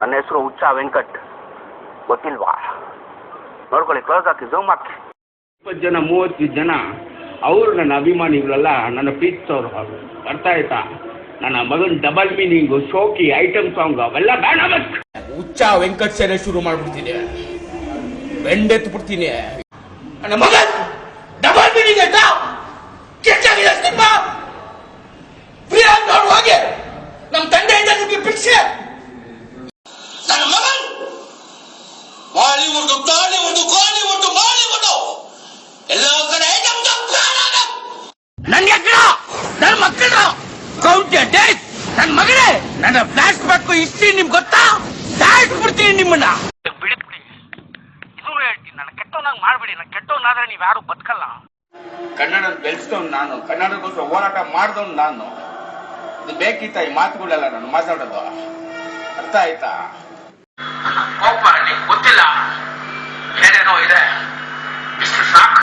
ನನ್ನ ಹೆಸರು ಹುಚ್ಚ ವೆಂಕಟ್, ಗೊತ್ತಿಲ್ವಾ? ನೋಡ್ಕೊಳ್ಳಿ, ಕ್ಲೋಸ್ ಹಾಕಿ, ಝೂಮ್ ಹಾಕಿ. 20 ಜನ 30 ಜನ ಅವರು ನನ್ನ ಅಭಿಮಾನಿಗಳೆಲ್ಲ ನನ್ನ ಪ್ರೀತಿಸೋರು. ಅರ್ಥ ಆಯ್ತಾ? ನನ್ನ ಮಗನ ಡಬಲ್ ಮೀನಿಂಗು, ಶೋಕಿ, ಐಟಮ್ ಸಾಂಗ್ ಅವೆಲ್ಲ ಬೇಡ. ಹುಚ್ಚ ವೆಂಕಟ್ ಸೇನೆ ಶುರು ಮಾಡ್ಬಿಡ್ತೀನಿ, ಬೆಂಡೆತ್ತು ಬಿಡ್ತೀನಿ. ನನ್ನ ಮಗನ್ ಡಬಲ್ ಮೀನಿಂಗ್ ಆಯ್ತಾ? ಕೆಟ್ಟಾಗಿದೆ ಸಿನಿಮಾ. ಫ್ರೀಯಾಗಿ ನೋಡುವಾಗೆ ನಮ್ಮ ತಂದೆಯಿಂದ ನಿಮಗೆ ಭಿಕ್ಷೆ. ನನ್ನ ಮಗನ್ ಬಾಲಿವುಡ್, ಟಾಲಿವುಡ್, ಕಾಲಿವುಡ್, ಬಾಲಿವುಡ್ ಎಲ್ಲ ಕಡೆ ಐಟಮ್ ಸಾಂಗ್ ನನ್ನ ಎಕ್ಕಡ, ನನ್ನ ಮಕ್ಕಳ ಕೌಂಟ್ ಡೇಸ್. ನನ್ನ ಮಗನೇ, ನನ್ನ ಫ್ಲಾಶ್ ಬ್ಯಾಕ್ ಹಿಸ್ಟ್ರಿ ನಿಮ್ಗೆ ಗೊತ್ತಾ? ಬಿಡ್ತೀನಿ ನಿಮ್ಮನ್ನ. ಬಿಡಿಬಿಡಿ, ಇದು ಹೇಳ್ತೀನಿ. ನನ್ನ ಕೆಟ್ಟವನಾಗ ಮಾಡ್ಬಿಡಿ. ನನ್ನ ಕೆಟ್ಟವನಾದ್ರೆ ನೀವು ಯಾರು ಬದುಕಲ್ಲ. ಕನ್ನಡ ಬೆಳೆಸಿದವ್ನು ನಾನು, ಕನ್ನಡಕ್ಕೋಸ್ಕರ ಹೋರಾಟ ಮಾಡಿದವ್ನು ನಾನು. ಇದು ಬೇಕಿತ್ತ ಈ ಮಾತುಗಳೆಲ್ಲ ನಾನು ಮಾತಾಡೋದು? ಅರ್ಥ ಆಯ್ತಾ? ಕೋಪ ಗೊತ್ತಿಲ್ಲ, ಏನೇನೋ ಇದೆ. ಇಷ್ಟು ಸಾಕು.